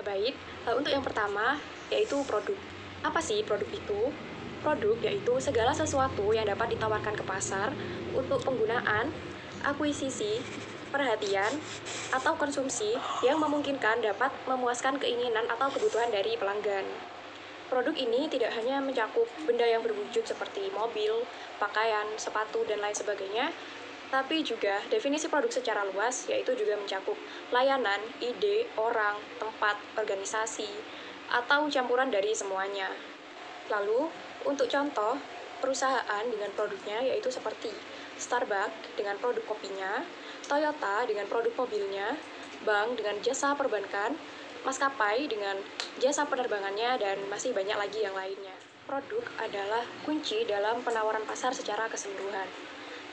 Baik, untuk yang pertama yaitu produk. Apa sih produk itu? Produk yaitu segala sesuatu yang dapat ditawarkan ke pasar untuk penggunaan, akuisisi, perhatian, atau konsumsi yang memungkinkan dapat memuaskan keinginan atau kebutuhan dari pelanggan. Produk ini tidak hanya mencakup benda yang berwujud seperti mobil, pakaian, sepatu, dan lain sebagainya, tapi juga definisi produk secara luas, yaitu juga mencakup layanan, ide, orang, tempat, organisasi, atau campuran dari semuanya. Lalu, untuk contoh, perusahaan dengan produknya yaitu seperti Starbucks dengan produk kopinya, Toyota dengan produk mobilnya, bank dengan jasa perbankan, maskapai dengan jasa penerbangannya, dan masih banyak lagi yang lainnya. Produk adalah kunci dalam penawaran pasar secara keseluruhan.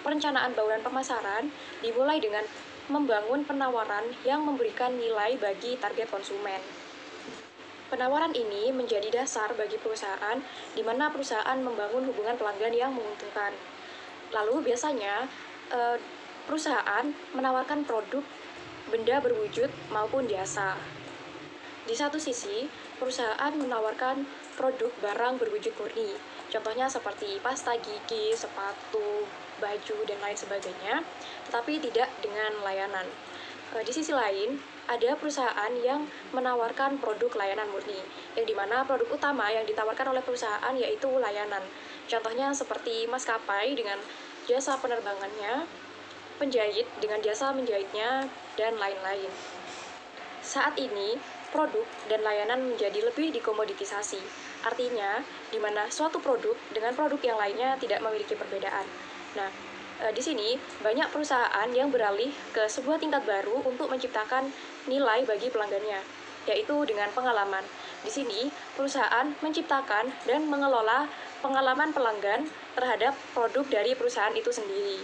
Perencanaan bauran pemasaran dimulai dengan membangun penawaran yang memberikan nilai bagi target konsumen. Penawaran ini menjadi dasar bagi perusahaan di mana perusahaan membangun hubungan pelanggan yang menguntungkan. Lalu biasanya perusahaan menawarkan produk, benda berwujud maupun jasa. Di satu sisi, perusahaan menawarkan produk barang berwujud murni. Contohnya seperti pasta gigi, sepatu, baju, dan lain sebagainya, tetapi tidak dengan layanan. Di sisi lain, ada perusahaan yang menawarkan produk layanan murni, yang dimana produk utama yang ditawarkan oleh perusahaan yaitu layanan. Contohnya seperti maskapai dengan jasa penerbangannya, penjahit dengan jasa menjahitnya, dan lain-lain. Saat ini, produk dan layanan menjadi lebih dikomoditisasi. Artinya, di mana suatu produk dengan produk yang lainnya tidak memiliki perbedaan. Nah, di sini banyak perusahaan yang beralih ke sebuah tingkat baru untuk menciptakan nilai bagi pelanggannya, yaitu dengan pengalaman. Di sini, perusahaan menciptakan dan mengelola pengalaman pelanggan terhadap produk dari perusahaan itu sendiri.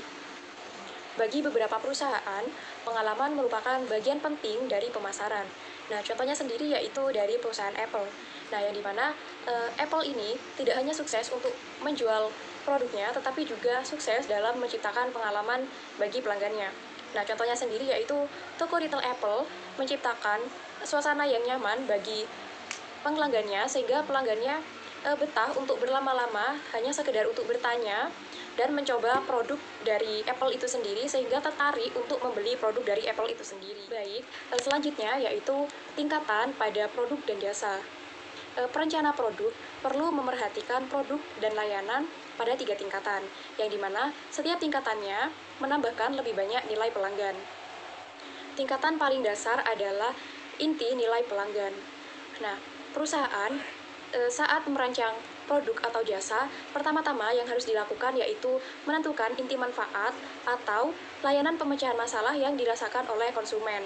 Bagi beberapa perusahaan, pengalaman merupakan bagian penting dari pemasaran. Nah, contohnya sendiri yaitu dari perusahaan Apple. Nah, yang dimana Apple ini tidak hanya sukses untuk menjual produknya, tetapi juga sukses dalam menciptakan pengalaman bagi pelanggannya. Nah, contohnya sendiri yaitu toko retail Apple menciptakan suasana yang nyaman bagi pelanggannya, sehingga pelanggannya betah untuk berlama-lama hanya sekedar untuk bertanya dan mencoba produk dari Apple itu sendiri, sehingga tertarik untuk membeli produk dari Apple itu sendiri. Baik, selanjutnya yaitu tingkatan pada produk dan jasa. Perencana produk perlu memerhatikan produk dan layanan pada 3 tingkatan, yang dimana setiap tingkatannya menambahkan lebih banyak nilai pelanggan. Tingkatan paling dasar adalah inti nilai pelanggan. Nah, perusahaan saat merancang produk atau jasa, pertama-tama yang harus dilakukan yaitu menentukan inti manfaat atau layanan pemecahan masalah yang dirasakan oleh konsumen.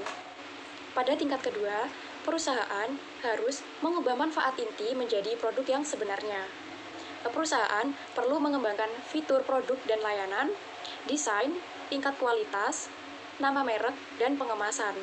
Pada tingkat kedua, perusahaan harus mengubah manfaat inti menjadi produk yang sebenarnya. Perusahaan perlu mengembangkan fitur produk dan layanan, desain, tingkat kualitas, nama merek, dan pengemasan.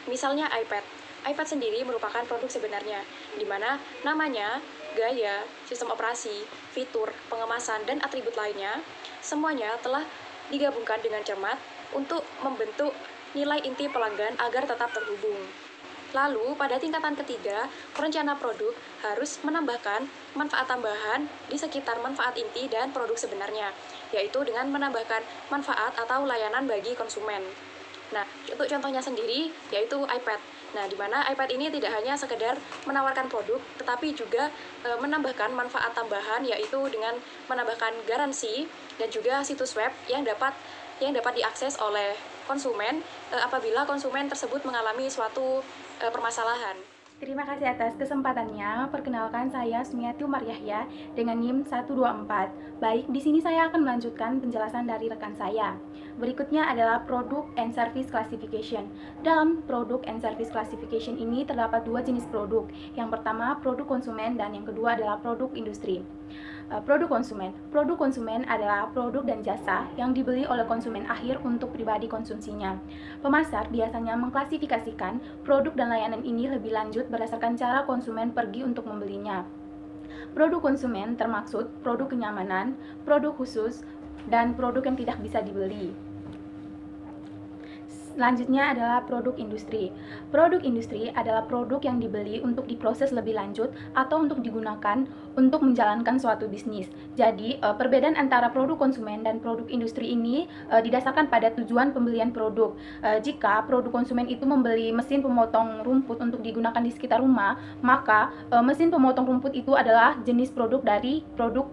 Misalnya iPad. iPad sendiri merupakan produk sebenarnya, di mana namanya, gaya, sistem operasi, fitur, pengemasan, dan atribut lainnya, semuanya telah digabungkan dengan cermat untuk membentuk nilai inti pelanggan agar tetap terhubung. Lalu, pada tingkatan ketiga, perencana produk harus menambahkan manfaat tambahan di sekitar manfaat inti dan produk sebenarnya, yaitu dengan menambahkan manfaat atau layanan bagi konsumen. Nah, untuk contohnya sendiri, yaitu iPad. Nah, di mana iPad ini tidak hanya sekedar menawarkan produk, tetapi juga menambahkan manfaat tambahan, yaitu dengan menambahkan garansi dan juga situs web yang dapat diakses oleh konsumen apabila konsumen tersebut mengalami suatu permasalahan. Terima kasih atas kesempatannya. Perkenalkan, saya Sumiati Umar Yahya dengan NIM 124. Baik, di sini saya akan melanjutkan penjelasan dari rekan saya. Berikutnya adalah Product and Service Classification. Dalam Product and Service Classification ini terdapat 2 jenis produk. Yang pertama, produk konsumen, dan yang kedua adalah produk industri. Produk konsumen. Produk konsumen adalah produk dan jasa yang dibeli oleh konsumen akhir untuk pribadi konsumsinya. Pemasar biasanya mengklasifikasikan produk dan layanan ini lebih lanjut berdasarkan cara konsumen pergi untuk membelinya. Produk konsumen termaksud produk kenyamanan, produk khusus, dan produk yang tidak bisa dibeli. Selanjutnya adalah produk industri. Produk industri adalah produk yang dibeli untuk diproses lebih lanjut atau untuk digunakan untuk menjalankan suatu bisnis. Jadi, perbedaan antara produk konsumen dan produk industri ini didasarkan pada tujuan pembelian produk. Jika produk konsumen itu membeli mesin pemotong rumput untuk digunakan di sekitar rumah, maka mesin pemotong rumput itu adalah jenis produk dari produk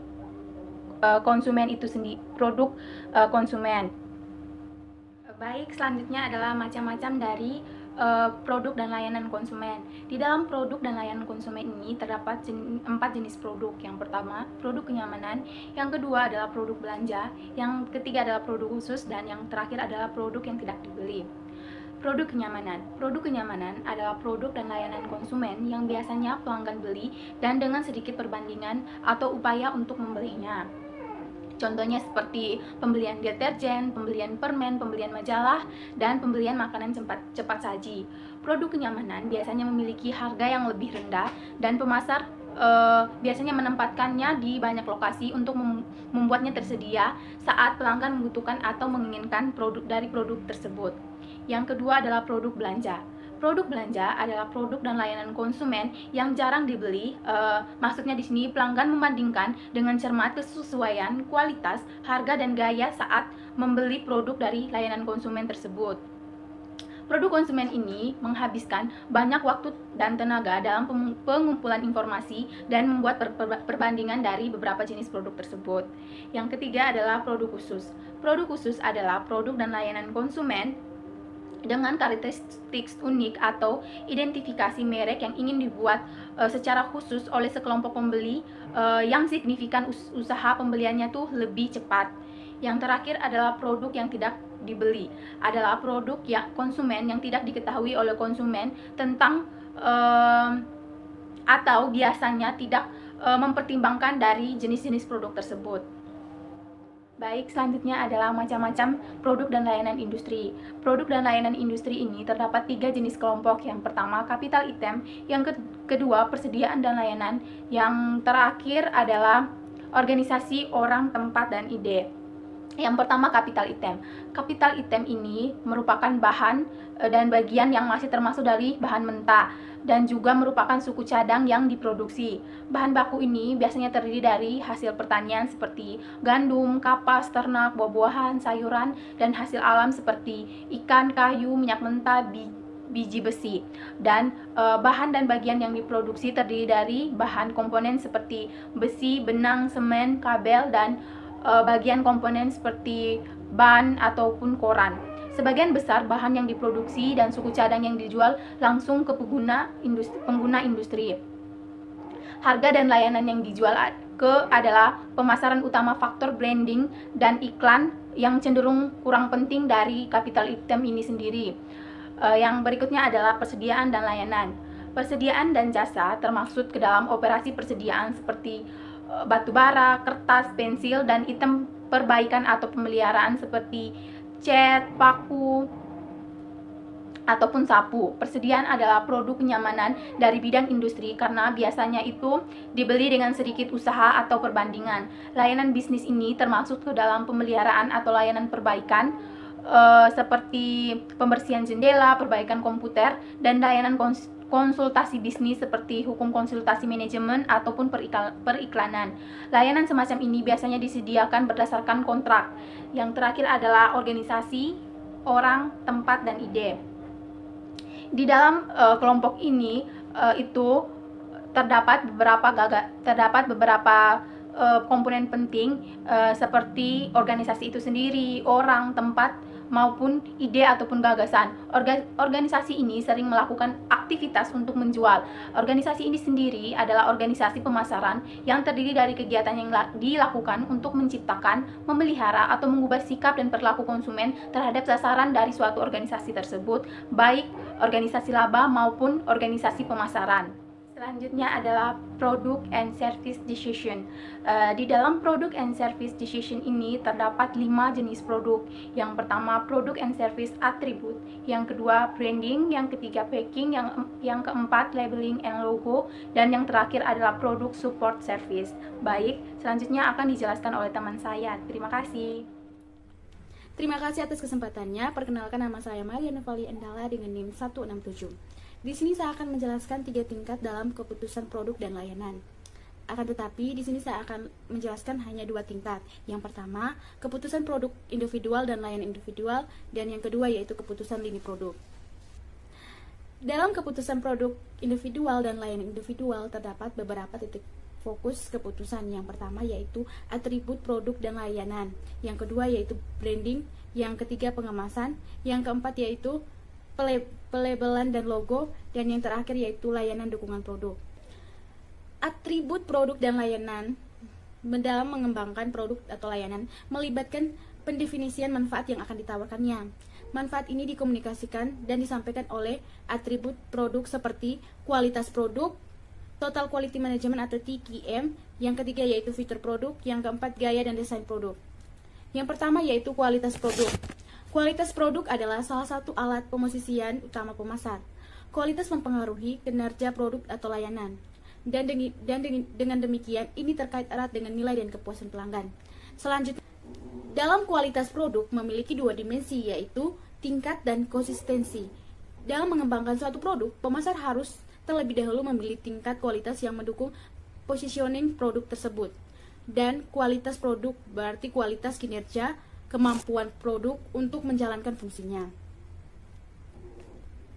konsumen itu sendiri, produk konsumen. Baik, selanjutnya adalah macam-macam dari produk dan layanan konsumen. Di dalam produk dan layanan konsumen ini terdapat 4 jenis produk. Yang pertama, produk kenyamanan. Yang kedua adalah produk belanja. Yang ketiga adalah produk khusus. Dan yang terakhir adalah produk yang tidak dibeli. Produk kenyamanan. Produk kenyamanan adalah produk dan layanan konsumen yang biasanya pelanggan beli dan dengan sedikit perbandingan atau upaya untuk membelinya. Contohnya seperti pembelian deterjen, pembelian permen, pembelian majalah, dan pembelian makanan cepat saji. Produk kenyamanan biasanya memiliki harga yang lebih rendah dan pemasar biasanya menempatkannya di banyak lokasi untuk membuatnya tersedia saat pelanggan membutuhkan atau menginginkan produk dari produk tersebut. Yang kedua adalah produk belanja. Produk belanja adalah produk dan layanan konsumen yang jarang dibeli. Maksudnya di sini pelanggan membandingkan dengan cermat kesesuaian, kualitas, harga, dan gaya saat membeli produk dari layanan konsumen tersebut. Produk konsumen ini menghabiskan banyak waktu dan tenaga dalam pengumpulan informasi dan membuat perbandingan dari beberapa jenis produk tersebut. Yang ketiga adalah produk khusus. Produk khusus adalah produk dan layanan konsumen dengan karakteristik unik atau identifikasi merek yang ingin dibuat secara khusus oleh sekelompok pembeli yang signifikan usaha pembeliannya tuh lebih cepat. Yang terakhir adalah produk yang tidak dibeli, adalah produk yang konsumen yang tidak diketahui oleh konsumen tentang atau biasanya tidak mempertimbangkan dari jenis-jenis produk tersebut. Baik, selanjutnya adalah macam-macam produk dan layanan industri. Produk dan layanan industri ini terdapat 3 jenis kelompok. Yang pertama, capital item. Yang kedua, persediaan dan layanan. Yang terakhir adalah organisasi orang, tempat, dan ide. Yang pertama, capital item. Capital item ini merupakan bahan dan bagian yang masih termasuk dari bahan mentah dan juga merupakan suku cadang yang diproduksi. Bahan baku ini biasanya terdiri dari hasil pertanian seperti gandum, kapas, ternak, buah-buahan, sayuran, dan hasil alam seperti ikan, kayu, minyak mentah, biji besi. Dan bahan dan bagian yang diproduksi terdiri dari bahan komponen seperti besi, benang, semen, kabel, dan bagian komponen seperti ban ataupun koran. Sebagian besar bahan yang diproduksi dan suku cadang yang dijual langsung ke pengguna industri. Harga dan layanan yang dijual adalah pemasaran utama, faktor branding dan iklan yang cenderung kurang penting dari capital item ini sendiri. Yang berikutnya adalah persediaan dan layanan. Persediaan dan jasa termasuk ke dalam operasi persediaan seperti batu bara, kertas, pensil, dan item perbaikan atau pemeliharaan seperti cat, paku, ataupun sapu. Persediaan adalah produk kenyamanan dari bidang industri karena biasanya itu dibeli dengan sedikit usaha atau perbandingan. Layanan bisnis ini termasuk ke dalam pemeliharaan atau layanan perbaikan seperti pembersihan jendela, perbaikan komputer, dan layanan konsultasi bisnis seperti hukum konsultasi manajemen ataupun periklanan. Layanan semacam ini biasanya disediakan berdasarkan kontrak. Yang terakhir adalah organisasi, orang, tempat, dan ide. Di dalam kelompok ini itu terdapat beberapa komponen penting seperti organisasi itu sendiri, orang, tempat, maupun ide ataupun gagasan. Organisasi ini sering melakukan aktivitas untuk menjual. Organisasi ini sendiri adalah organisasi pemasaran yang terdiri dari kegiatan yang dilakukan untuk menciptakan, memelihara, atau mengubah sikap dan perilaku konsumen terhadap sasaran dari suatu organisasi tersebut, baik organisasi laba maupun organisasi pemasaran. Selanjutnya adalah product and service decision. Di dalam product and service decision ini terdapat 5 jenis produk. Yang pertama, product and service attribute. Yang kedua, branding. Yang ketiga, packing. Yang keempat, labeling and logo. Dan yang terakhir adalah produk support service. Baik, selanjutnya akan dijelaskan oleh teman saya. Terima kasih. Terima kasih atas kesempatannya. Perkenalkan, nama saya Maria Novali Endala dengan NIM 167. Di sini saya akan menjelaskan 3 tingkat dalam keputusan produk dan layanan. Akan tetapi, di sini saya akan menjelaskan hanya 2 tingkat. Yang pertama, keputusan produk individual dan layanan individual, dan yang kedua yaitu keputusan lini produk. Dalam keputusan produk individual dan layanan individual terdapat beberapa titik fokus keputusan. Yang pertama yaitu atribut produk dan layanan, yang kedua yaitu branding, yang ketiga pengemasan, yang keempat yaitu pelabelan dan logo, dan yang terakhir yaitu layanan dukungan produk. Atribut produk dan layanan dalam mengembangkan produk atau layanan melibatkan pendefinisian manfaat yang akan ditawarkannya. Manfaat ini dikomunikasikan dan disampaikan oleh atribut produk seperti kualitas produk, Total Quality Management atau TQM, yang ketiga yaitu fitur produk, yang keempat gaya dan desain produk. Yang pertama yaitu kualitas produk. Kualitas produk adalah salah satu alat pemosisian utama pemasar. Kualitas mempengaruhi kinerja produk atau layanan. Dan dengan demikian ini terkait erat dengan nilai dan kepuasan pelanggan. Selanjutnya, dalam kualitas produk memiliki 2 dimensi yaitu tingkat dan konsistensi. Dalam mengembangkan suatu produk, pemasar harus terlebih dahulu memilih tingkat kualitas yang mendukung positioning produk tersebut. Dan kualitas produk berarti kualitas kinerja, kemampuan produk untuk menjalankan fungsinya.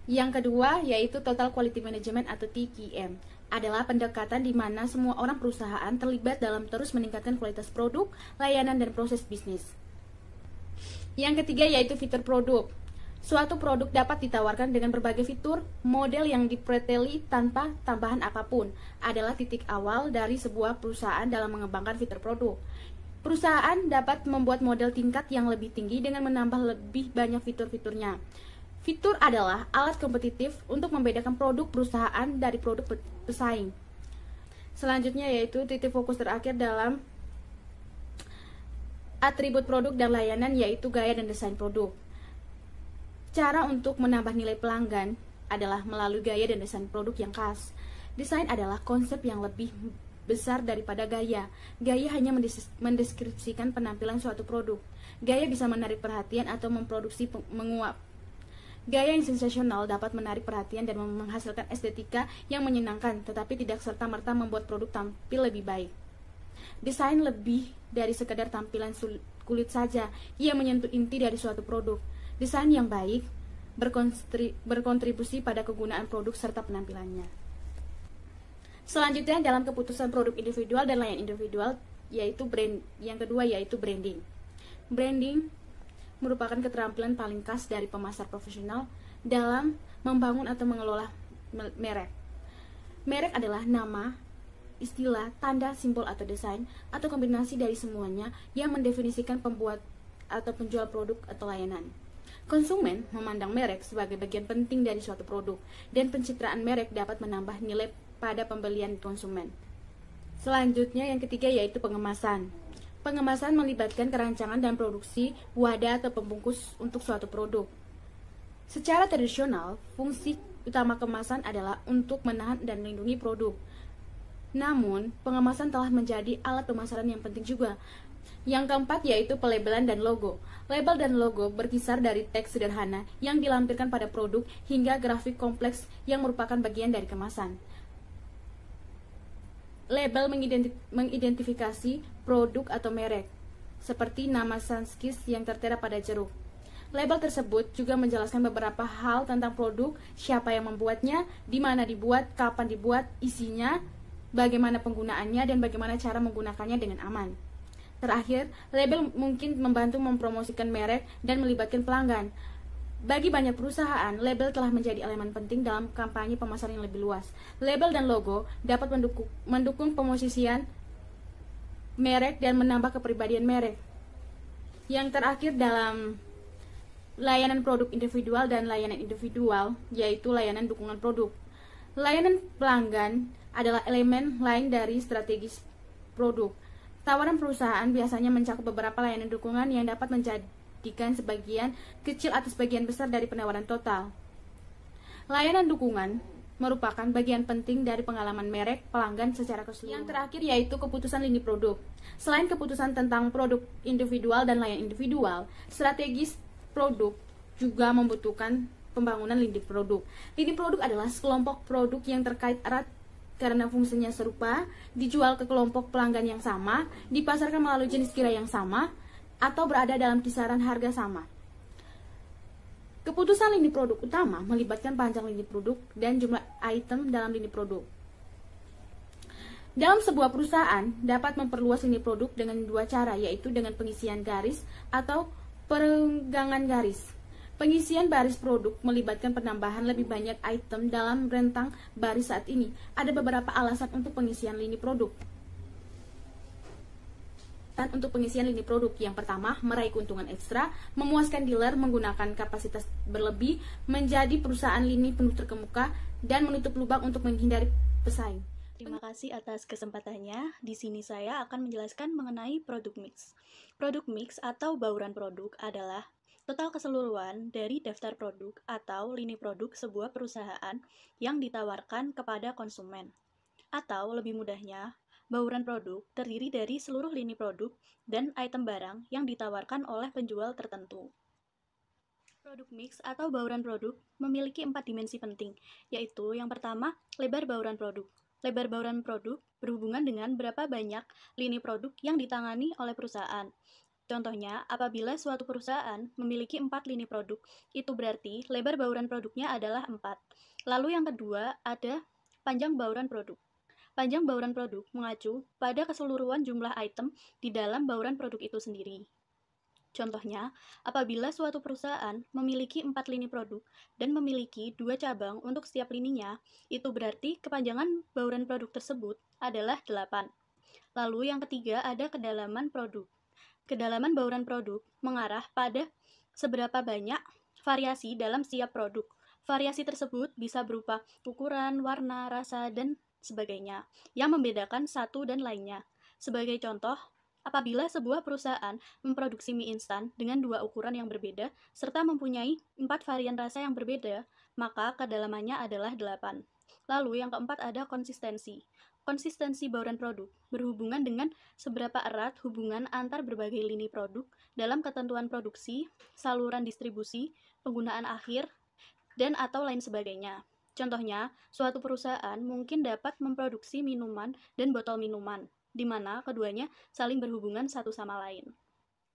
Yang kedua yaitu Total Quality Management atau TQM, adalah pendekatan di mana semua orang perusahaan terlibat dalam terus meningkatkan kualitas produk, layanan, dan proses bisnis. Yang ketiga yaitu fitur produk. Suatu produk dapat ditawarkan dengan berbagai fitur, model yang dipreteli tanpa tambahan apapun, adalah titik awal dari sebuah perusahaan dalam mengembangkan fitur produk. Perusahaan dapat membuat model tingkat yang lebih tinggi dengan menambah lebih banyak fitur-fiturnya. Fitur adalah alat kompetitif untuk membedakan produk perusahaan dari produk pesaing. Selanjutnya yaitu titik fokus terakhir dalam atribut produk dan layanan yaitu gaya dan desain produk. Cara untuk menambah nilai pelanggan adalah melalui gaya dan desain produk yang khas. Desain adalah konsep yang lebih besar daripada gaya. Gaya hanya mendeskripsikan penampilan suatu produk. Gaya bisa menarik perhatian atau memproduksi menguap. Gaya yang sensasional dapat menarik perhatian dan menghasilkan estetika yang menyenangkan, tetapi tidak serta-merta membuat produk tampil lebih baik. Desain lebih dari sekadar tampilan kulit saja, ia menyentuh inti dari suatu produk. Desain yang baik berkontribusi pada kegunaan produk serta penampilannya. Selanjutnya dalam keputusan produk individual dan layanan individual yaitu yang kedua yaitu branding. Branding merupakan keterampilan paling khas dari pemasar profesional dalam membangun atau mengelola merek. Merek adalah nama, istilah, tanda, simbol atau desain atau kombinasi dari semuanya yang mendefinisikan pembuat atau penjual produk atau layanan. Konsumen memandang merek sebagai bagian penting dari suatu produk, dan pencitraan merek dapat menambah nilai pada pembelian konsumen. Selanjutnya yang ketiga yaitu pengemasan. Pengemasan melibatkan kerancangan dan produksi wadah atau pembungkus untuk suatu produk. Secara tradisional, fungsi utama kemasan adalah untuk menahan dan melindungi produk. Namun, pengemasan telah menjadi alat pemasaran yang penting juga. Yang keempat yaitu pelabelan dan logo. Label dan logo berkisar dari teks sederhana yang dilampirkan pada produk hingga grafik kompleks yang merupakan bagian dari kemasan. Label mengidentifikasi produk atau merek, seperti nama Sanskis yang tertera pada jeruk. Label tersebut juga menjelaskan beberapa hal tentang produk, siapa yang membuatnya, di mana dibuat, kapan dibuat, isinya, bagaimana penggunaannya, dan bagaimana cara menggunakannya dengan aman. Terakhir, label mungkin membantu mempromosikan merek dan melibatkan pelanggan. Bagi banyak perusahaan, label telah menjadi elemen penting dalam kampanye pemasaran yang lebih luas. Label dan logo dapat mendukung pemosisian merek dan menambah kepribadian merek. Yang terakhir dalam layanan produk individual dan layanan individual, yaitu layanan dukungan produk. Layanan pelanggan adalah elemen lain dari strategis produk. Tawaran perusahaan biasanya mencakup beberapa layanan dukungan yang dapat menjadikan sebagian kecil atau sebagian besar dari penawaran total. Layanan dukungan merupakan bagian penting dari pengalaman merek pelanggan secara keseluruhan. Yang terakhir yaitu keputusan lini produk. Selain keputusan tentang produk individual dan layanan individual, strategis produk juga membutuhkan pembangunan lini produk. Lini produk adalah sekelompok produk yang terkait erat karena fungsinya serupa, dijual ke kelompok pelanggan yang sama, dipasarkan melalui jenis kira yang sama, atau berada dalam kisaran harga sama. Keputusan lini produk utama melibatkan panjang lini produk dan jumlah item dalam lini produk. Dalam sebuah perusahaan dapat memperluas lini produk dengan dua cara, yaitu dengan pengisian garis atau perenggangan garis. Pengisian baris produk melibatkan penambahan lebih banyak item dalam rentang baris saat ini. Ada beberapa alasan untuk pengisian lini produk. Untuk pengisian lini produk, yang pertama, meraih keuntungan ekstra, memuaskan dealer menggunakan kapasitas berlebih, menjadi perusahaan lini penuh terkemuka, dan menutup lubang untuk menghindari pesaing. Terima kasih atas kesempatannya. Di sini saya akan menjelaskan mengenai produk mix. Produk mix atau bauran produk adalah total keseluruhan dari daftar produk atau lini produk sebuah perusahaan yang ditawarkan kepada konsumen. Atau lebih mudahnya, bauran produk terdiri dari seluruh lini produk dan item barang yang ditawarkan oleh penjual tertentu. Produk mix atau bauran produk memiliki 4 dimensi penting, yaitu yang pertama, lebar bauran produk. Lebar bauran produk berhubungan dengan berapa banyak lini produk yang ditangani oleh perusahaan. Contohnya, apabila suatu perusahaan memiliki 4 lini produk, itu berarti lebar bauran produknya adalah 4. Lalu yang kedua, ada panjang bauran produk. Panjang bauran produk mengacu pada keseluruhan jumlah item di dalam bauran produk itu sendiri. Contohnya, apabila suatu perusahaan memiliki 4 lini produk dan memiliki 2 cabang untuk setiap lininya, itu berarti kepanjangan bauran produk tersebut adalah 8. Lalu yang ketiga ada kedalaman produk. Kedalaman bauran produk mengarah pada seberapa banyak variasi dalam setiap produk. Variasi tersebut bisa berupa ukuran, warna, rasa, dan sebagainya, yang membedakan satu dan lainnya. Sebagai contoh, apabila sebuah perusahaan memproduksi mie instan dengan 2 ukuran yang berbeda, serta mempunyai 4 varian rasa yang berbeda, maka kedalamannya adalah 8. Lalu yang keempat ada konsistensi. Konsistensi bauran produk berhubungan dengan seberapa erat hubungan antar berbagai lini produk dalam ketentuan produksi, saluran distribusi, penggunaan akhir, dan atau lain sebagainya. Contohnya, suatu perusahaan mungkin dapat memproduksi minuman dan botol minuman, di mana keduanya saling berhubungan satu sama lain.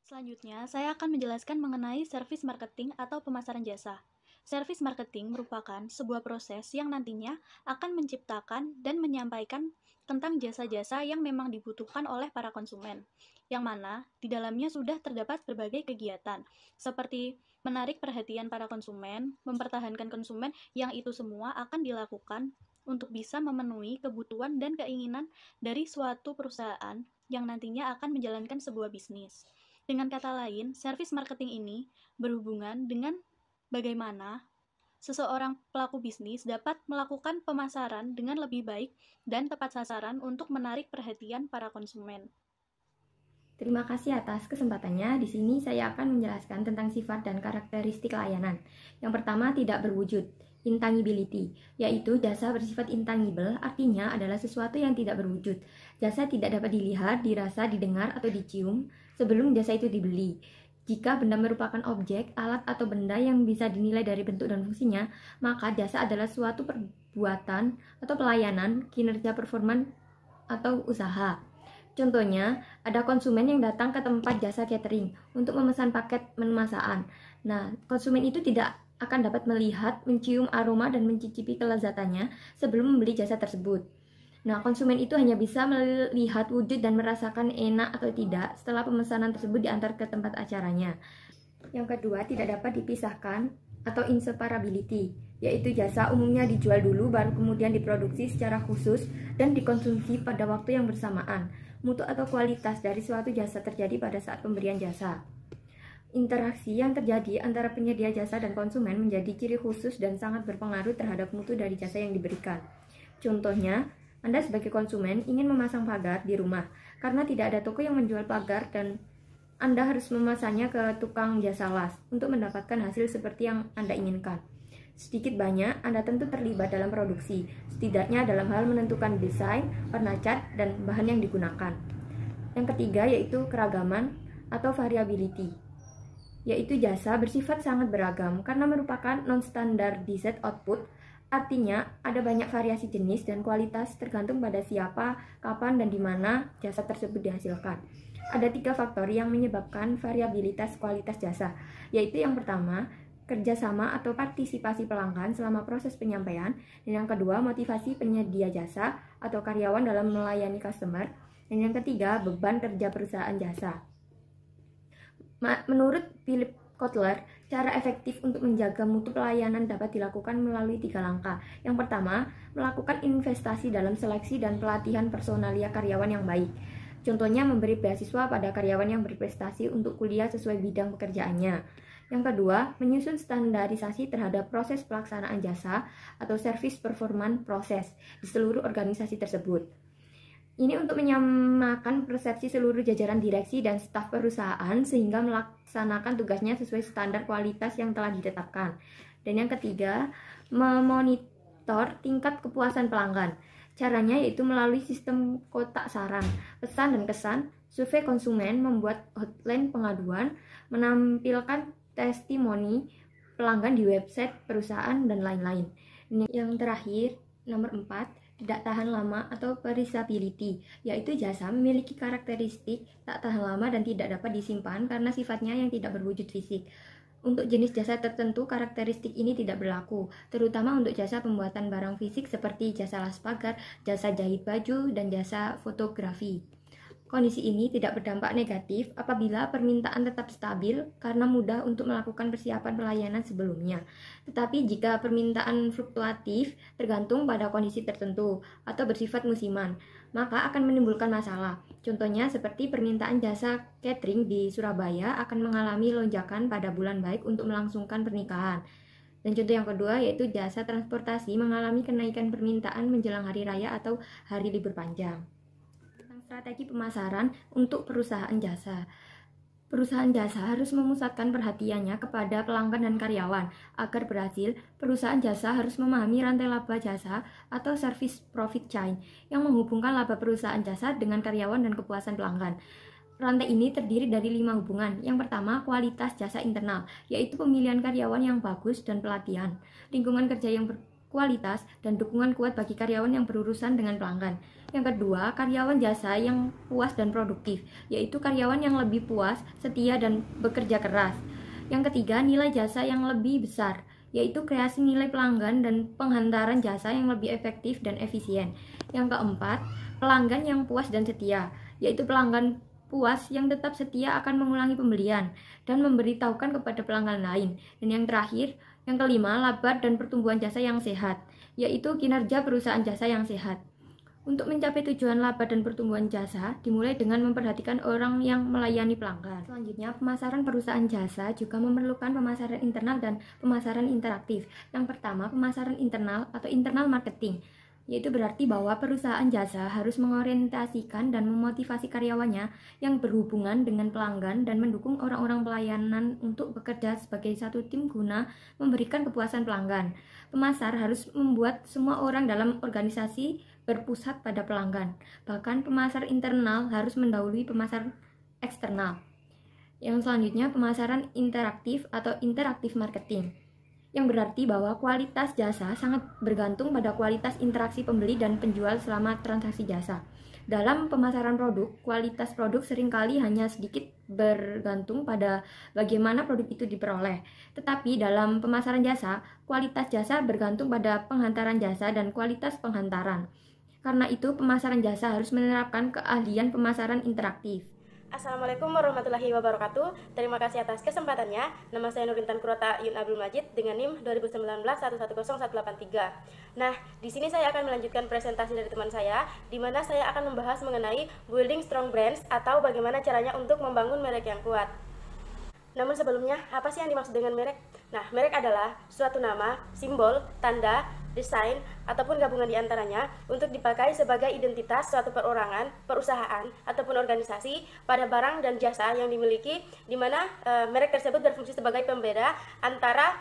Selanjutnya, saya akan menjelaskan mengenai service marketing atau pemasaran jasa. Service marketing merupakan sebuah proses yang nantinya akan menciptakan dan menyampaikan tentang jasa-jasa yang memang dibutuhkan oleh para konsumen, yang mana di dalamnya sudah terdapat berbagai kegiatan, seperti menarik perhatian para konsumen, mempertahankan konsumen, yang itu semua akan dilakukan untuk bisa memenuhi kebutuhan dan keinginan dari suatu perusahaan yang nantinya akan menjalankan sebuah bisnis. Dengan kata lain, service marketing ini berhubungan dengan bagaimana seseorang pelaku bisnis dapat melakukan pemasaran dengan lebih baik dan tepat sasaran untuk menarik perhatian para konsumen. Terima kasih atas kesempatannya. Di sini saya akan menjelaskan tentang sifat dan karakteristik layanan. Yang pertama, tidak berwujud, intangibility, yaitu jasa bersifat intangible, artinya adalah sesuatu yang tidak berwujud. Jasa tidak dapat dilihat, dirasa, didengar, atau dicium sebelum jasa itu dibeli. Jika benda merupakan objek, alat, atau benda yang bisa dinilai dari bentuk dan fungsinya, maka jasa adalah suatu perbuatan atau pelayanan, kinerja performan, atau usaha. Contohnya, ada konsumen yang datang ke tempat jasa catering untuk memesan paket menu masakan. Nah, konsumen itu tidak akan dapat melihat, mencium aroma, dan mencicipi kelezatannya sebelum membeli jasa tersebut. Nah, konsumen itu hanya bisa melihat wujud dan merasakan enak atau tidak setelah pemesanan tersebut diantar ke tempat acaranya. Yang kedua, tidak dapat dipisahkan atau inseparability, yaitu jasa umumnya dijual dulu baru kemudian diproduksi secara khusus dan dikonsumsi pada waktu yang bersamaan. Mutu atau kualitas dari suatu jasa terjadi pada saat pemberian jasa. Interaksi yang terjadi antara penyedia jasa dan konsumen menjadi ciri khusus dan sangat berpengaruh terhadap mutu dari jasa yang diberikan. Contohnya, Anda sebagai konsumen ingin memasang pagar di rumah karena tidak ada toko yang menjual pagar dan Anda harus memesannya ke tukang jasa las untuk mendapatkan hasil seperti yang Anda inginkan. Sedikit banyak, Anda tentu terlibat dalam produksi, setidaknya dalam hal menentukan desain, warna cat, dan bahan yang digunakan. Yang ketiga yaitu keragaman atau variability, yaitu jasa bersifat sangat beragam karena merupakan non-standardized output. Artinya, ada banyak variasi jenis dan kualitas tergantung pada siapa, kapan, dan di mana jasa tersebut dihasilkan. Ada 3 faktor yang menyebabkan variabilitas kualitas jasa, yaitu yang pertama, kerjasama atau partisipasi pelanggan selama proses penyampaian, dan yang kedua, motivasi penyedia jasa atau karyawan dalam melayani customer, dan yang ketiga, beban kerja perusahaan jasa. Menurut Philip Kotler, cara efektif untuk menjaga mutu pelayanan dapat dilakukan melalui 3 langkah. Yang pertama, melakukan investasi dalam seleksi dan pelatihan personalia karyawan yang baik. Contohnya memberi beasiswa pada karyawan yang berprestasi untuk kuliah sesuai bidang pekerjaannya. Yang kedua, menyusun standarisasi terhadap proses pelaksanaan jasa atau service performance process di seluruh organisasi tersebut. Ini untuk menyamakan persepsi seluruh jajaran direksi dan staf perusahaan sehingga melaksanakan tugasnya sesuai standar kualitas yang telah ditetapkan. Dan yang ketiga, memonitor tingkat kepuasan pelanggan. Caranya yaitu melalui sistem kotak saran, pesan dan kesan, survei konsumen, membuat hotline pengaduan, menampilkan testimoni pelanggan di website perusahaan, dan lain-lain. Yang terakhir, nomor 4, tidak tahan lama atau perishability, yaitu jasa memiliki karakteristik tak tahan lama dan tidak dapat disimpan karena sifatnya yang tidak berwujud fisik. Untuk jenis jasa tertentu, karakteristik ini tidak berlaku, terutama untuk jasa pembuatan barang fisik seperti jasa las pagar, jasa jahit baju, dan jasa fotografi. Kondisi ini tidak berdampak negatif apabila permintaan tetap stabil karena mudah untuk melakukan persiapan pelayanan sebelumnya. Tetapi jika permintaan fluktuatif tergantung pada kondisi tertentu atau bersifat musiman, maka akan menimbulkan masalah. Contohnya seperti permintaan jasa catering di Surabaya akan mengalami lonjakan pada bulan baik untuk melangsungkan pernikahan. Dan contoh yang kedua yaitu jasa transportasi mengalami kenaikan permintaan menjelang hari raya atau hari libur panjang. Strategi pemasaran untuk perusahaan jasa. Perusahaan jasa harus memusatkan perhatiannya kepada pelanggan dan karyawan. Agar berhasil, perusahaan jasa harus memahami rantai laba jasa atau service profit chain yang menghubungkan laba perusahaan jasa dengan karyawan dan kepuasan pelanggan. Rantai ini terdiri dari 5 hubungan. Yang pertama, kualitas jasa internal, yaitu pemilihan karyawan yang bagus dan pelatihan, lingkungan kerja yang berkualitas, dan dukungan kuat bagi karyawan yang berurusan dengan pelanggan. Yang kedua, karyawan jasa yang puas dan produktif, yaitu karyawan yang lebih puas, setia, dan bekerja keras. Yang ketiga, nilai jasa yang lebih besar, yaitu kreasi nilai pelanggan dan penghantaran jasa yang lebih efektif dan efisien. Yang keempat, pelanggan yang puas dan setia, yaitu pelanggan puas yang tetap setia akan mengulangi pembelian dan memberitahukan kepada pelanggan lain. Dan yang terakhir, yang kelima, laba dan pertumbuhan jasa yang sehat, yaitu kinerja perusahaan jasa yang sehat. Untuk mencapai tujuan laba dan pertumbuhan jasa, dimulai dengan memperhatikan orang yang melayani pelanggan. Selanjutnya, pemasaran perusahaan jasa juga memerlukan pemasaran internal dan pemasaran interaktif. Yang pertama, pemasaran internal atau internal marketing, yaitu berarti bahwa perusahaan jasa harus mengorientasikan dan memotivasi karyawannya yang berhubungan dengan pelanggan dan mendukung orang-orang pelayanan untuk bekerja sebagai satu tim guna memberikan kepuasan pelanggan. Pemasar harus membuat semua orang dalam organisasi berpusat pada pelanggan. Bahkan pemasar internal harus mendahului pemasar eksternal. Yang selanjutnya, pemasaran interaktif atau interaktif marketing, yang berarti bahwa kualitas jasa sangat bergantung pada kualitas interaksi pembeli dan penjual selama transaksi jasa. Dalam pemasaran produk, kualitas produk seringkali hanya sedikit bergantung pada bagaimana produk itu diperoleh. Tetapi dalam pemasaran jasa, kualitas jasa bergantung pada penghantaran jasa dan kualitas penghantaran. Karena itu, pemasaran jasa harus menerapkan keahlian pemasaran interaktif. Assalamualaikum warahmatullahi wabarakatuh. Terima kasih atas kesempatannya. Nama saya Nurintan Kurota Yun Abdul Majid dengan NIM 2019-110133. Nah, di sini saya akan melanjutkan presentasi dari teman saya, di mana saya akan membahas mengenai building strong brands atau bagaimana caranya untuk membangun merek yang kuat. Namun sebelumnya, apa sih yang dimaksud dengan merek? Nah, merek adalah suatu nama, simbol, tanda, desain, ataupun gabungan di antaranya untuk dipakai sebagai identitas suatu perorangan, perusahaan, ataupun organisasi pada barang dan jasa yang dimiliki, di mana merek tersebut berfungsi sebagai pembeda antara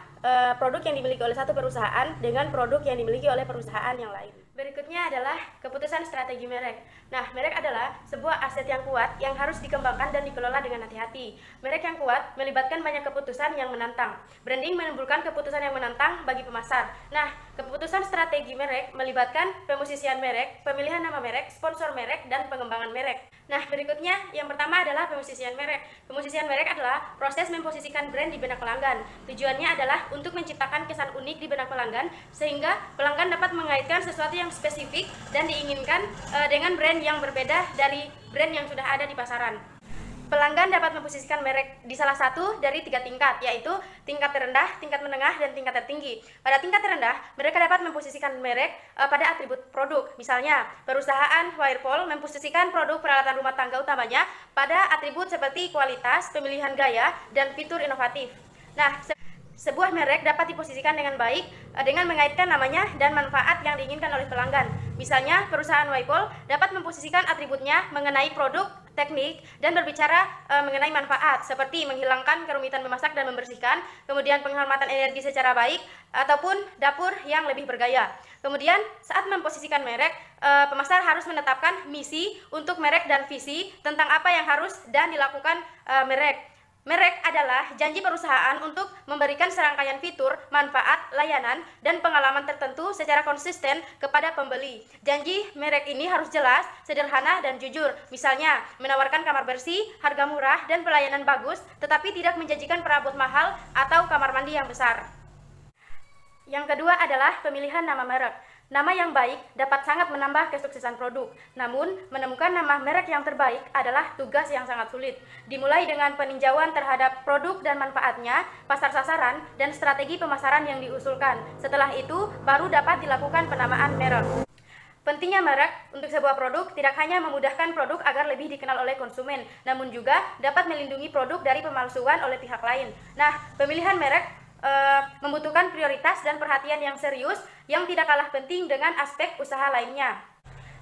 produk yang dimiliki oleh satu perusahaan dengan produk yang dimiliki oleh perusahaan yang lain. Berikutnya adalah keputusan strategi merek. Nah, merek adalah sebuah aset yang kuat yang harus dikembangkan dan dikelola dengan hati-hati. Merek yang kuat melibatkan banyak keputusan yang menantang. Branding menimbulkan keputusan yang menantang bagi pemasar. Nah, keputusan strategi merek melibatkan pemosisian merek, pemilihan nama merek, sponsor merek, dan pengembangan merek. Nah, berikutnya yang pertama adalah pemosisian merek. Pemosisian merek adalah proses memposisikan brand di benak pelanggan. Tujuannya adalah untuk menciptakan kesan unik di benak pelanggan sehingga pelanggan dapat mengaitkan sesuatu yang spesifik dan diinginkan dengan brand yang berbeda dari brand yang sudah ada di pasaran. Pelanggan dapat memposisikan merek di salah satu dari 3 tingkat, yaitu tingkat terendah, tingkat menengah, dan tingkat tertinggi. Pada tingkat terendah, mereka dapat memposisikan merek pada atribut produk. Misalnya, perusahaan Whirlpool memposisikan produk peralatan rumah tangga utamanya pada atribut seperti kualitas, pemilihan gaya, dan fitur inovatif. Nah, sebuah merek dapat diposisikan dengan baik dengan mengaitkan namanya dan manfaat yang diinginkan oleh pelanggan. Misalnya, perusahaan Whirlpool dapat memposisikan atributnya mengenai produk, teknik, dan berbicara mengenai manfaat seperti menghilangkan kerumitan memasak dan membersihkan, kemudian penghematan energi secara baik, ataupun dapur yang lebih bergaya. Kemudian, saat memposisikan merek, pemasar harus menetapkan misi untuk merek dan visi tentang apa yang harus dan dilakukan merek. Merek adalah janji perusahaan untuk memberikan serangkaian fitur, manfaat, layanan, dan pengalaman tertentu secara konsisten kepada pembeli. Janji merek ini harus jelas, sederhana, dan jujur. Misalnya, menawarkan kamar bersih, harga murah, dan pelayanan bagus, tetapi tidak menjanjikan perabot mahal atau kamar mandi yang besar. Yang kedua adalah pemilihan nama merek. Nama yang baik dapat sangat menambah kesuksesan produk. Namun, menemukan nama merek yang terbaik adalah tugas yang sangat sulit. Dimulai dengan peninjauan terhadap produk dan manfaatnya, pasar sasaran, dan strategi pemasaran yang diusulkan. Setelah itu, baru dapat dilakukan penamaan merek. Pentingnya merek untuk sebuah produk tidak hanya memudahkan produk agar lebih dikenal oleh konsumen, namun juga dapat melindungi produk dari pemalsuan oleh pihak lain. Nah, pemilihan merek membutuhkan prioritas dan perhatian yang serius yang tidak kalah penting dengan aspek usaha lainnya.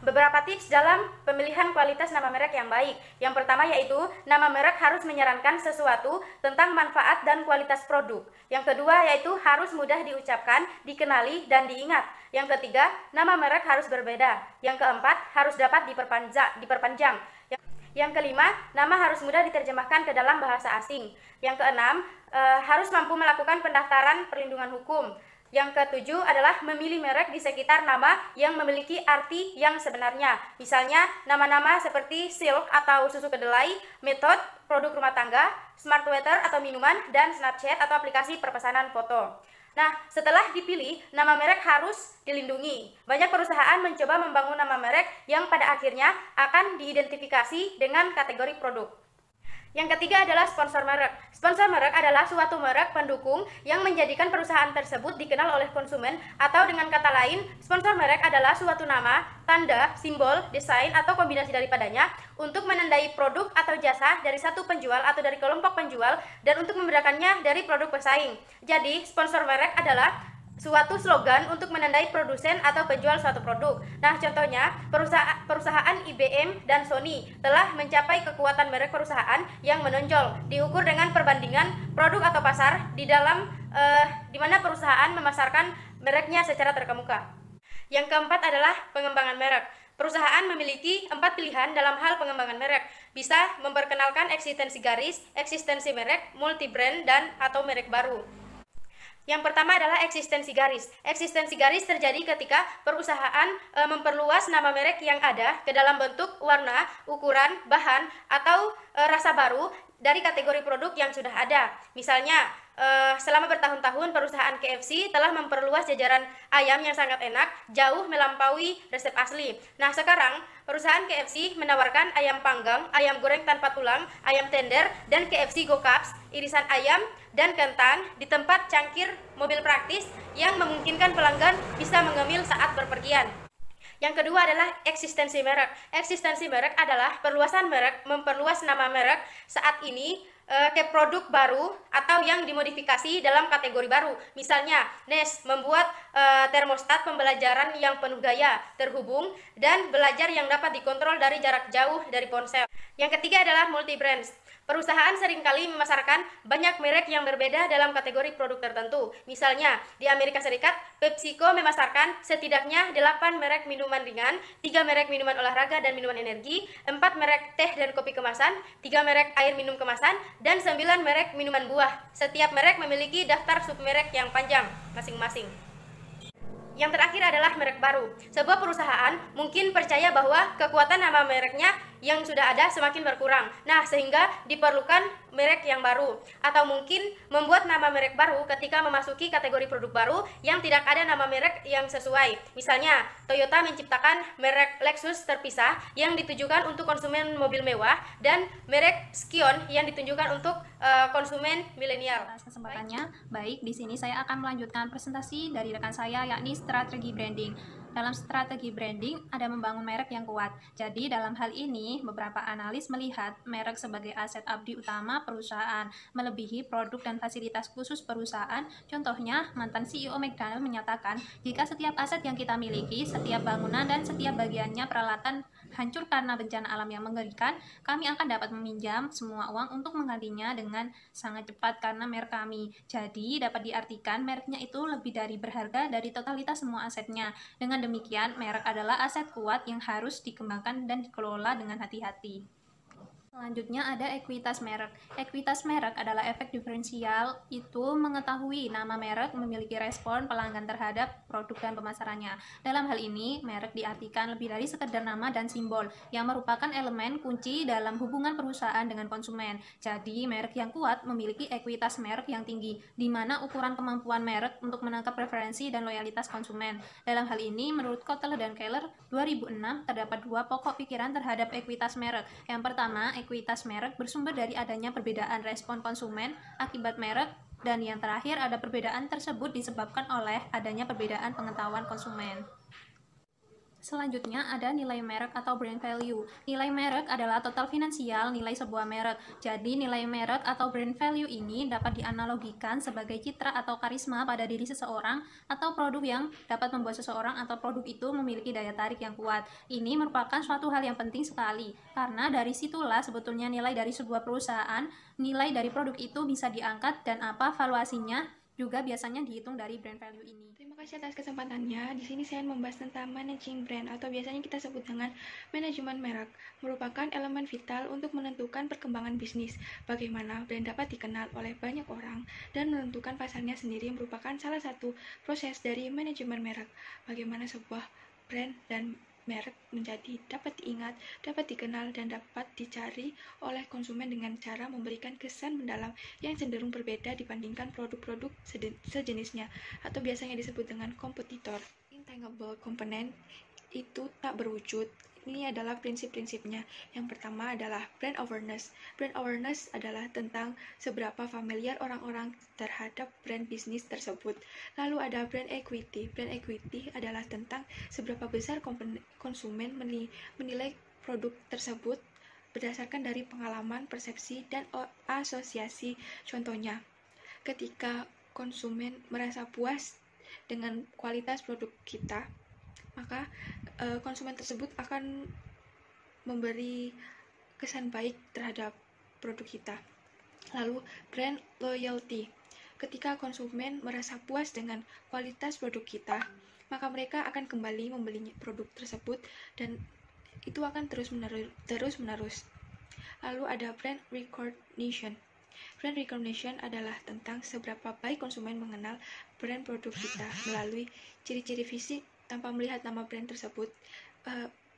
Beberapa tips dalam pemilihan kualitas nama merek yang baik. Yang pertama yaitu, nama merek harus menyarankan sesuatu tentang manfaat dan kualitas produk. Yang kedua yaitu harus mudah diucapkan, dikenali, dan diingat. Yang ketiga, nama merek harus berbeda. Yang keempat, harus dapat diperpanjang. Yang kelima, nama harus mudah diterjemahkan ke dalam bahasa asing. Yang keenam, harus mampu melakukan pendaftaran perlindungan hukum. Yang ketujuh adalah memilih merek di sekitar nama yang memiliki arti yang sebenarnya. Misalnya, nama-nama seperti Silk atau susu kedelai, Method, produk rumah tangga, Smart Water atau minuman, dan Snapchat atau aplikasi perpesanan foto. Nah, setelah dipilih, nama merek harus dilindungi. Banyak perusahaan mencoba membangun nama merek yang pada akhirnya akan diidentifikasi dengan kategori produk. Yang ketiga adalah sponsor merek. Sponsor merek adalah suatu merek pendukung yang menjadikan perusahaan tersebut dikenal oleh konsumen, atau dengan kata lain, sponsor merek adalah suatu nama, tanda, simbol, desain, atau kombinasi daripadanya untuk menandai produk atau jasa dari satu penjual atau dari kelompok penjual dan untuk membedakannya dari produk pesaing. Jadi, sponsor merek adalah suatu slogan untuk menandai produsen atau penjual suatu produk. Nah, contohnya, perusahaan IBM dan Sony telah mencapai kekuatan merek perusahaan yang menonjol, diukur dengan perbandingan produk atau pasar di mana perusahaan memasarkan mereknya secara terkemuka. Yang keempat adalah pengembangan merek. Perusahaan memiliki 4 pilihan dalam hal pengembangan merek. Bisa memperkenalkan eksistensi garis, eksistensi merek, multi-brand, dan atau merek baru. Yang pertama adalah eksistensi garis. Eksistensi garis terjadi ketika perusahaan memperluas nama merek yang ada ke dalam bentuk, warna, ukuran, bahan, atau rasa baru dari kategori produk yang sudah ada. Misalnya, selama bertahun-tahun perusahaan KFC telah memperluas jajaran ayam yang sangat enak, jauh melampaui resep asli. Nah, sekarang perusahaan KFC menawarkan ayam panggang, ayam goreng tanpa tulang, ayam tender, dan KFC Go Cups, irisan ayam dan kentang di tempat cangkir mobil praktis yang memungkinkan pelanggan bisa mengemil saat berpergian. Yang kedua adalah eksistensi merek. Eksistensi merek adalah perluasan merek, memperluas nama merek saat ini ke produk baru atau yang dimodifikasi dalam kategori baru. Misalnya, NES membuat termostat pembelajaran yang penuh gaya, terhubung, dan belajar yang dapat dikontrol dari jarak jauh dari ponsel. Yang ketiga adalah multi-brand. Perusahaan seringkali memasarkan banyak merek yang berbeda dalam kategori produk tertentu. Misalnya, di Amerika Serikat, PepsiCo memasarkan setidaknya 8 merek minuman ringan, 3 merek minuman olahraga dan minuman energi, 4 merek teh dan kopi kemasan, 3 merek air minum kemasan, dan 9 merek minuman buah. Setiap merek memiliki daftar submerek yang panjang masing-masing. Yang terakhir adalah merek baru. Sebuah perusahaan mungkin percaya bahwa kekuatan nama mereknya yang sudah ada semakin berkurang. Nah, sehingga diperlukan merek yang baru. Atau mungkin membuat nama merek baru ketika memasuki kategori produk baru yang tidak ada nama merek yang sesuai. Misalnya, Toyota menciptakan merek Lexus terpisah yang ditujukan untuk konsumen mobil mewah dan merek Scion yang ditujukan untuk konsumen milenial. Atas kesempatannya, baik, di sini saya akan melanjutkan presentasi dari rekan saya, yakni strategi branding. Dalam strategi branding, ada membangun merek yang kuat. Jadi, dalam hal ini, beberapa analis melihat merek sebagai aset abdi utama perusahaan, melebihi produk dan fasilitas khusus perusahaan. Contohnya, mantan CEO McDonald menyatakan, jika setiap aset yang kita miliki, setiap bangunan dan setiap bagiannya peralatan hancur karena bencana alam yang mengerikan, kami akan dapat meminjam semua uang untuk menggantinya dengan sangat cepat karena merek kami. Jadi, dapat diartikan mereknya itu lebih dari berharga dari totalitas semua asetnya. Dengan demikian, merek adalah aset kuat yang harus dikembangkan dan dikelola dengan hati-hati. Selanjutnya ada ekuitas merek. Ekuitas merek adalah efek diferensial, itu mengetahui nama merek memiliki respon pelanggan terhadap produk dan pemasarannya. Dalam hal ini, merek diartikan lebih dari sekedar nama dan simbol, yang merupakan elemen kunci dalam hubungan perusahaan dengan konsumen. Jadi, merek yang kuat memiliki ekuitas merek yang tinggi, di mana ukuran kemampuan merek untuk menangkap preferensi dan loyalitas konsumen. Dalam hal ini, menurut Kotler dan Keller, 2006, terdapat 2 pokok pikiran terhadap ekuitas merek. Yang pertama, ekuitas merek bersumber dari adanya perbedaan respon konsumen akibat merek, dan yang terakhir ada perbedaan tersebut disebabkan oleh adanya perbedaan pengetahuan konsumen. Selanjutnya ada nilai merek atau brand value. Nilai merek adalah total finansial nilai sebuah merek. Jadi nilai merek atau brand value ini dapat dianalogikan sebagai citra atau karisma pada diri seseorang atau produk yang dapat membuat seseorang atau produk itu memiliki daya tarik yang kuat. Ini merupakan suatu hal yang penting sekali, karena dari situlah sebetulnya nilai dari sebuah perusahaan, nilai dari produk itu bisa diangkat dan apa valuasinya juga biasanya dihitung dari brand value ini. Terima kasih atas kesempatannya. Di sini saya membahas tentang managing brand atau biasanya kita sebut dengan manajemen merek. Merupakan elemen vital untuk menentukan perkembangan bisnis. Bagaimana brand dapat dikenal oleh banyak orang dan menentukan pasarnya sendiri merupakan salah satu proses dari manajemen merek. Bagaimana sebuah brand dan merek menjadi dapat diingat, dapat dikenal, dan dapat dicari oleh konsumen dengan cara memberikan kesan mendalam yang cenderung berbeda dibandingkan produk-produk sejenisnya atau biasanya disebut dengan kompetitor. Intangible component itu tak berwujud. Ini adalah prinsip-prinsipnya. Yang pertama adalah brand awareness. Brand awareness adalah tentang seberapa familiar orang-orang terhadap brand bisnis tersebut. Lalu ada brand equity. Brand equity adalah tentang seberapa besar konsumen menilai produk tersebut berdasarkan dari pengalaman, persepsi, dan asosiasi. Contohnya, ketika konsumen merasa puas dengan kualitas produk kita, maka konsumen tersebut akan memberi kesan baik terhadap produk kita. Lalu brand loyalty. Ketika konsumen merasa puas dengan kualitas produk kita, maka mereka akan kembali membeli produk tersebut dan itu akan terus-menerus. Lalu ada brand recognition. Brand recognition adalah tentang seberapa baik konsumen mengenal brand produk kita melalui ciri-ciri fisik. Tanpa melihat nama brand tersebut,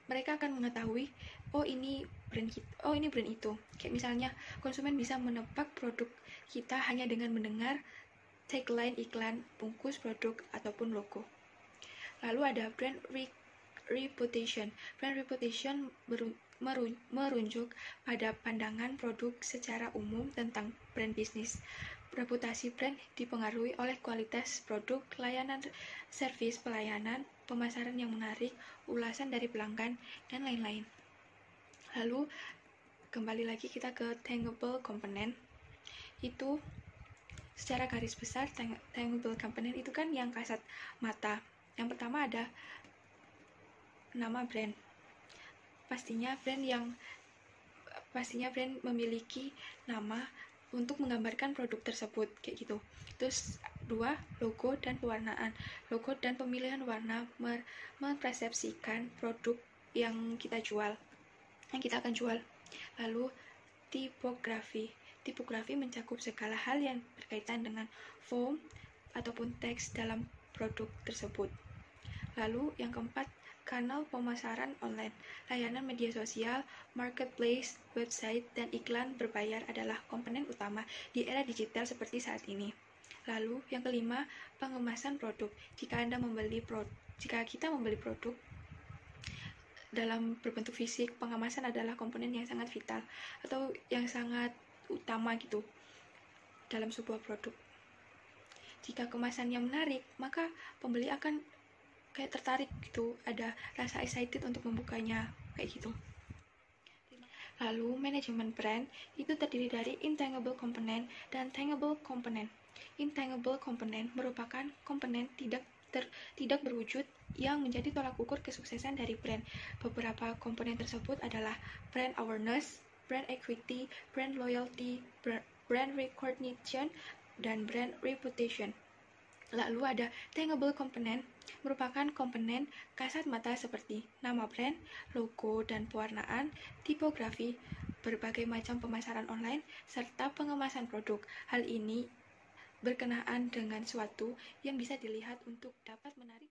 mereka akan mengetahui, oh ini brand kita, oh ini brand itu. Kayak misalnya, konsumen bisa menebak produk kita hanya dengan mendengar tagline iklan, bungkus produk, ataupun logo. Lalu ada brand reputation. Brand reputation merujuk pada pandangan produk secara umum tentang brand bisnis. Reputasi brand dipengaruhi oleh kualitas produk, layanan, servis pelayanan, pemasaran yang menarik, ulasan dari pelanggan, dan lain-lain. Lalu, kembali lagi kita ke tangible component. itu secara garis besar tangible component itu kan yang kasat mata. Yang pertama ada nama brand. Pastinya brand memiliki nama untuk menggambarkan produk tersebut kayak gitu. Terus 2, logo dan pewarnaan. Logo dan pemilihan warna mempersepsikan produk yang kita akan jual. Lalu tipografi. Tipografi mencakup segala hal yang berkaitan dengan font ataupun teks dalam produk tersebut. Lalu yang keempat, kanal pemasaran online. Layanan media sosial, marketplace, website, dan iklan berbayar adalah komponen utama di era digital seperti saat ini. Lalu yang kelima, pengemasan produk. Jika kita membeli produk dalam berbentuk fisik, pengemasan adalah komponen yang sangat vital atau yang sangat utama gitu dalam sebuah produk. Jika kemasannya menarik, maka pembeli akan kayak tertarik gitu, ada rasa excited untuk membukanya kayak gitu. Lalu manajemen brand itu terdiri dari intangible component dan tangible component. Intangible component merupakan komponen tidak berwujud yang menjadi tolak ukur kesuksesan dari brand. Beberapa komponen tersebut adalah brand awareness, brand equity, brand loyalty, brand recognition, dan brand reputation. Lalu ada tangible component, merupakan komponen kasat mata seperti nama brand, logo dan pewarnaan, tipografi, berbagai macam pemasaran online, serta pengemasan produk. Hal ini berkenaan dengan suatu yang bisa dilihat untuk dapat menarik